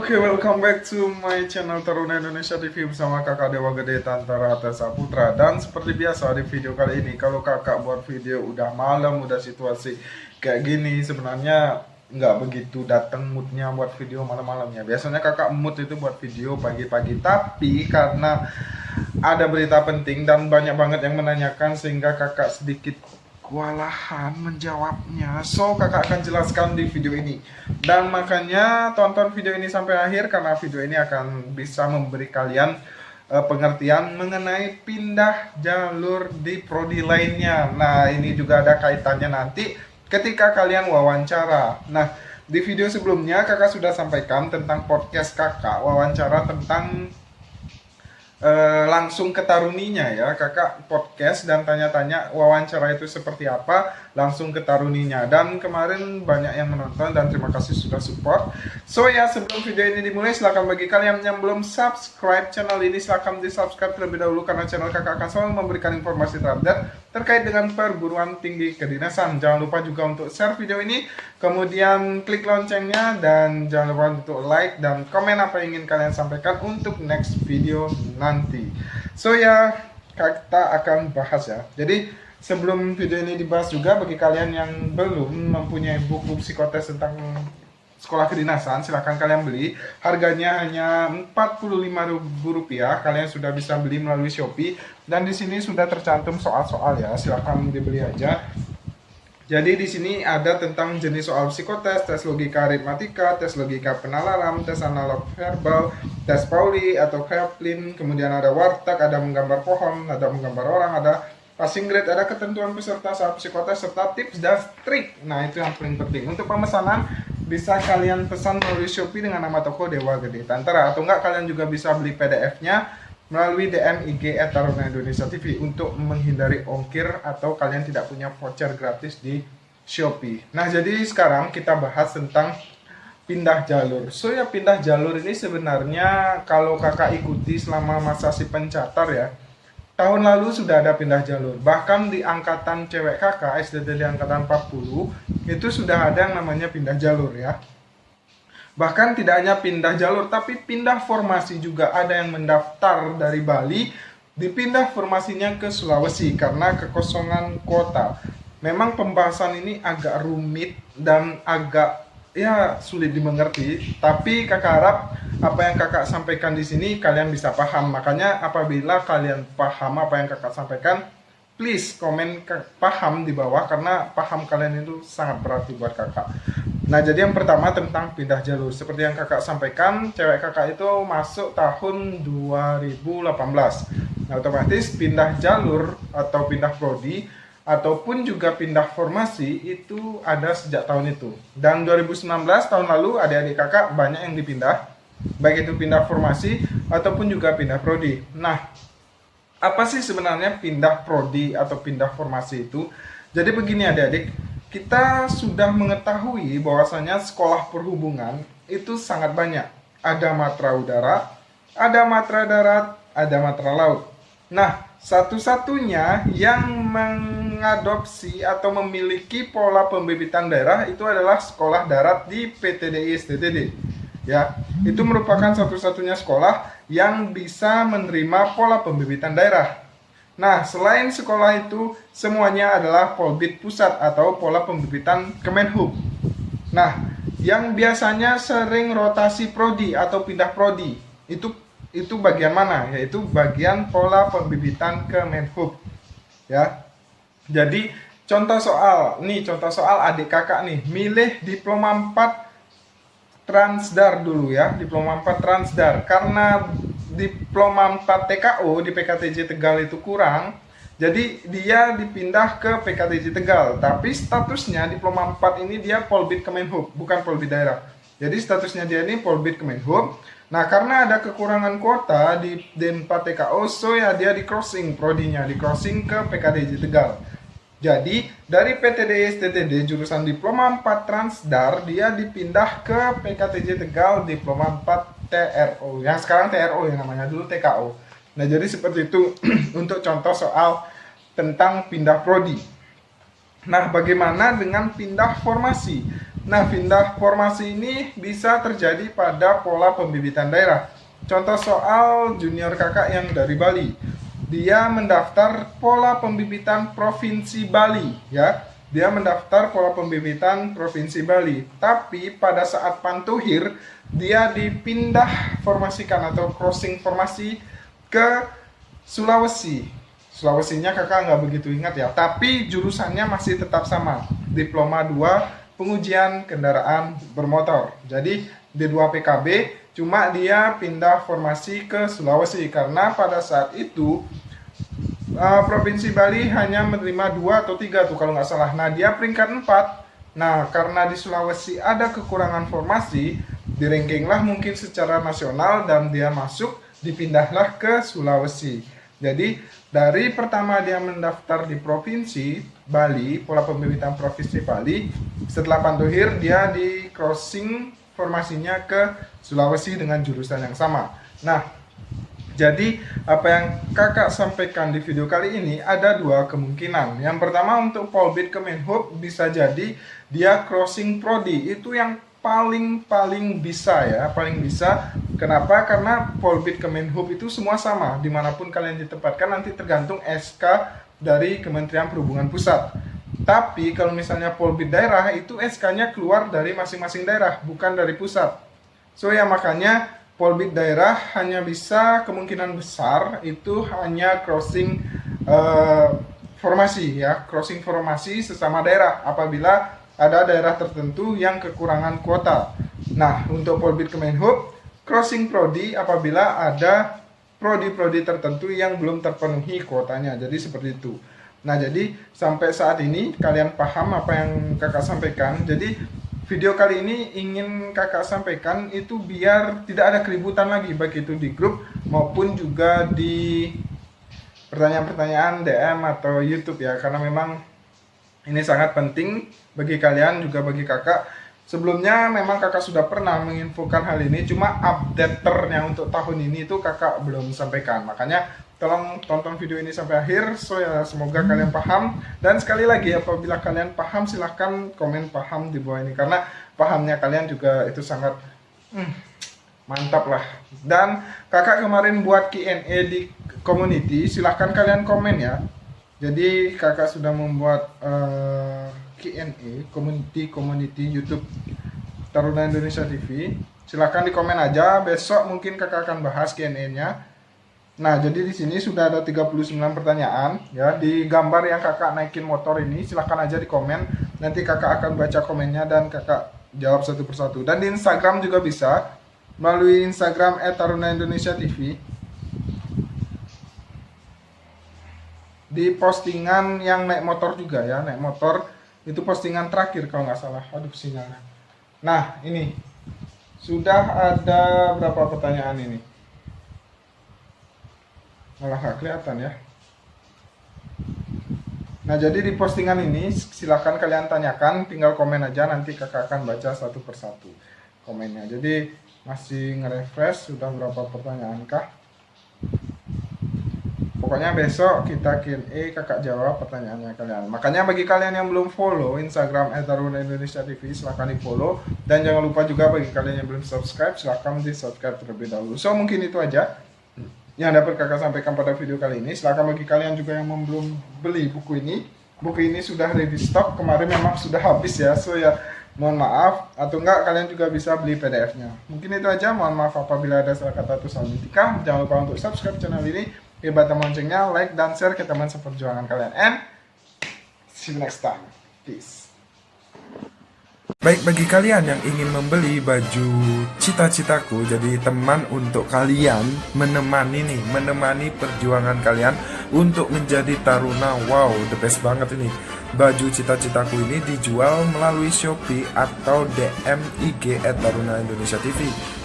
Oke, welcome back to my channel Taruna Indonesia TV bersama kakak Dewa Gede Tanta Rata Saputra. Dan seperti biasa di video kali ini, kalau kakak buat video udah malam, udah situasi kayak gini, sebenarnya nggak begitu datang moodnya buat video malam-malamnya. Biasanya kakak mood itu buat video pagi-pagi, tapi karena ada berita penting dan banyak banget yang menanyakan sehingga kakak sedikit kewalahan menjawabnya. So kakak akan jelaskan di video ini. Dan makanya tonton video ini sampai akhir karena video ini akan bisa memberi kalian pengertian mengenai pindah jalur di prodi lainnya. Nah, ini juga ada kaitannya nanti ketika kalian wawancara. Nah, di video sebelumnya kakak sudah sampaikan tentang podcast kakak wawancara tentang langsung ke Taruninya ya, kakak podcast dan tanya-tanya wawancara itu seperti apa langsung ke Taruninya, dan kemarin banyak yang menonton dan terima kasih sudah support. So ya, sebelum video ini dimulai, silahkan bagi kalian yang belum subscribe channel ini, silahkan di subscribe terlebih dahulu karena channel kakak akan selalu memberikan informasi terupdate terkait dengan perguruan tinggi kedinasan. Jangan lupa juga untuk share video ini, kemudian klik loncengnya, dan jangan lupa untuk like dan komen apa yang ingin kalian sampaikan untuk next video nanti. So ya, kita akan bahas ya. Jadi sebelum video ini dibahas juga, bagi kalian yang belum mempunyai buku psikotes tentang sekolah kedinasan, silahkan kalian beli. Harganya hanya Rp45.000. Kalian sudah bisa beli melalui Shopee. Dan di sini sudah tercantum soal-soal ya. Silahkan dibeli aja. Jadi di sini ada tentang jenis soal psikotes, tes logika aritmatika, tes logika penalaran, tes analog verbal, tes Pauli atau Kaplan, kemudian ada warteg, ada menggambar pohon, ada menggambar orang, ada passing grade, ada ketentuan peserta saat psikotes, serta tips dan trik. Nah, itu yang paling penting. Untuk pemesanan bisa kalian pesan melalui Shopee dengan nama toko Dewa Gede Tantara, atau enggak kalian juga bisa beli PDF-nya melalui DM IG @Taruna Indonesia TV untuk menghindari ongkir atau kalian tidak punya voucher gratis di Shopee. Nah, jadi sekarang kita bahas tentang pindah jalur. So ya, pindah jalur ini sebenarnya kalau kakak ikuti selama masa si pencatar ya, tahun lalu sudah ada pindah jalur. Bahkan di angkatan cewek kakak, SDT di angkatan 40, itu sudah ada yang namanya pindah jalur ya. Bahkan tidak hanya pindah jalur, tapi pindah formasi juga. Ada yang mendaftar dari Bali, dipindah formasinya ke Sulawesi karena kekosongan kuota. Memang pembahasan ini agak rumit dan agak ya sulit dimengerti, tapi kakak harap apa yang kakak sampaikan di sini kalian bisa paham. Makanya apabila kalian paham apa yang kakak sampaikan, please komen paham di bawah karena paham kalian itu sangat berarti buat kakak. Nah, jadi yang pertama tentang pindah jalur. Seperti yang kakak sampaikan, cewek kakak itu masuk tahun 2018. Nah, otomatis pindah jalur atau pindah prodi ataupun juga pindah formasi itu ada sejak tahun itu. Dan 2019 tahun lalu adik-adik kakak banyak yang dipindah, baik itu pindah formasi ataupun juga pindah prodi. Nah, apa sih sebenarnya pindah prodi atau pindah formasi itu? Jadi begini adik-adik, kita sudah mengetahui bahwasanya sekolah perhubungan itu sangat banyak. Ada matra udara, ada matra darat, ada matra laut. Nah, satu-satunya yang mengadopsi atau memiliki pola pembibitan daerah itu adalah sekolah darat di PTDI STTD. Ya, itu merupakan satu-satunya sekolah yang bisa menerima pola pembibitan daerah. Nah, selain sekolah itu, semuanya adalah polbid pusat atau pola pembibitan Kemenhub. Nah, yang biasanya sering rotasi prodi atau pindah prodi, itu bagian mana? Yaitu bagian pola pembibitan Kemenhub. Ya. Jadi, contoh soal adik kakak nih, milih diploma 4 Transdar dulu ya, diploma 4 Transdar. Karena diploma 4 TKO di PKTJ Tegal itu kurang, jadi dia dipindah ke PKTJ Tegal. Tapi statusnya diploma 4 ini dia polbid Kemenhub, bukan polbid daerah. Jadi statusnya dia ini polbid Kemenhub. Nah, karena ada kekurangan kuota di D4 TKO, so ya dia di crossing prodinya, di crossing ke PKTJ Tegal. Jadi dari PTDI STTD jurusan diploma 4 Transdar dia dipindah ke PKTJ Tegal diploma 4 TRO. Yang sekarang TRO yang namanya, dulu TKO. Nah, jadi seperti itu untuk contoh soal tentang pindah prodi. Nah, bagaimana dengan pindah formasi? Nah, pindah formasi ini bisa terjadi pada pola pembibitan daerah. Contoh soal junior kakak yang dari Bali. Dia mendaftar pola pembibitan Provinsi Bali, ya. Dia mendaftar pola pembibitan Provinsi Bali. Tapi pada saat pantuhir, dia dipindah formasikan atau crossing formasi ke Sulawesi. Sulawesinya kakak nggak begitu ingat ya. Tapi jurusannya masih tetap sama. Diploma 2 pengujian kendaraan bermotor. Jadi D2 PKB, cuma dia pindah formasi ke Sulawesi karena pada saat itu Provinsi Bali hanya menerima 2 atau 3 tuh kalau nggak salah. Nah, dia peringkat 4. Nah, karena di Sulawesi ada kekurangan formasi, di-rankinglah mungkin secara nasional dan dia masuk, dipindahlah ke Sulawesi. Jadi dari pertama dia mendaftar di Provinsi Bali, pola pembibitan Provinsi Bali, setelah pantuhir dia di crossing formasinya ke Sulawesi dengan jurusan yang sama. Nah, jadi apa yang kakak sampaikan di video kali ini ada 2 kemungkinan. Yang pertama untuk Polbid Kemenhub bisa jadi dia crossing prodi, itu yang paling bisa ya, paling bisa. Kenapa? Karena Polbid Kemenhub itu semua sama, dimanapun kalian ditempatkan nanti tergantung SK dari Kementerian Perhubungan Pusat. Tapi kalau misalnya Polbid daerah itu SK-nya keluar dari masing-masing daerah, bukan dari pusat. So ya makanya Polbid daerah hanya bisa kemungkinan besar itu hanya crossing formasi ya, crossing formasi sesama daerah apabila ada daerah tertentu yang kekurangan kuota. Nah, untuk Polbid Kemenhub crossing prodi apabila ada prodi-prodi tertentu yang belum terpenuhi kuotanya. Jadi seperti itu. Nah, jadi sampai saat ini kalian paham apa yang kakak sampaikan. Jadi video kali ini ingin kakak sampaikan itu biar tidak ada keributan lagi, baik itu di grup maupun juga di pertanyaan-pertanyaan DM atau YouTube ya, karena memang ini sangat penting bagi kalian juga bagi kakak. Sebelumnya memang kakak sudah pernah menginfokan hal ini, cuma updaternya untuk tahun ini itu kakak belum sampaikan. Makanya tolong tonton video ini sampai akhir, so ya semoga kalian paham. Dan sekali lagi apabila kalian paham silahkan komen paham di bawah ini, karena pahamnya kalian juga itu sangat mantap lah. Dan kakak kemarin buat Q&A di community, silahkan kalian komen ya. Jadi kakak sudah membuat Q&A community YouTube Taruna Indonesia TV. Silahkan di komen aja, besok mungkin kakak akan bahas Q&A-nya. Nah, jadi di sini sudah ada 39 pertanyaan ya. Di gambar yang kakak naikin motor ini silahkan aja di komen. Nanti kakak akan baca komennya dan kakak jawab satu persatu. Dan di Instagram juga bisa melalui Instagram @tarunaindonesiatv. Di postingan yang naik motor juga ya, naik motor itu postingan terakhir kalau nggak salah. Aduh sinyalnya. Nah, ini sudah ada berapa pertanyaan ini? Malah nggak kelihatan ya. Nah, jadi di postingan ini silahkan kalian tanyakan, tinggal komen aja, nanti kakak akan baca satu persatu komennya. Jadi masih nge-refresh, sudah berapa pertanyaan kah? Pokoknya besok kita Q&A, kakak jawab pertanyaannya kalian. Makanya bagi kalian yang belum follow Instagram @taruna_indonesia_tv, silahkan di follow. Dan jangan lupa juga bagi kalian yang belum subscribe, silahkan di subscribe terlebih dahulu. So mungkin itu aja yang dapat kakak sampaikan pada video kali ini. Silahkan bagi kalian juga yang belum beli buku ini. Buku ini sudah ready stock, kemarin memang sudah habis ya. So ya mohon maaf, atau enggak kalian juga bisa beli PDF-nya. Mungkin itu aja, mohon maaf apabila ada salah kata atau salah etika. Jangan lupa untuk subscribe channel ini, hebat loncengnya, like dan share ke teman seperjuangan kalian. And see you next time. Peace. Baik, bagi kalian yang ingin membeli baju cita-citaku, jadi teman untuk kalian menemani perjuangan kalian untuk menjadi taruna. Wow, the best banget ini. Baju cita-citaku ini dijual melalui Shopee atau DM IG @tarunaindonesiatv.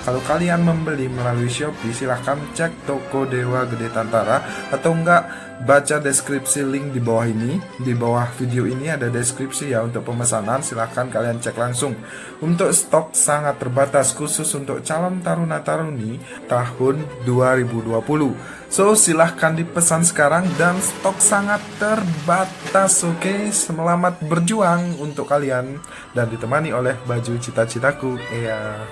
Kalau kalian membeli melalui Shopee, silahkan cek toko Dewa Gede Tantara, atau enggak baca deskripsi link di bawah ini. Di bawah video ini ada deskripsi ya untuk pemesanan, silahkan kalian cek langsung. Untuk stok sangat terbatas khusus untuk calon taruna-taruni tahun 2020. So silahkan dipesan sekarang dan stok sangat terbatas. Oke, selamat berjuang untuk kalian dan ditemani oleh baju cita-citaku. Iya.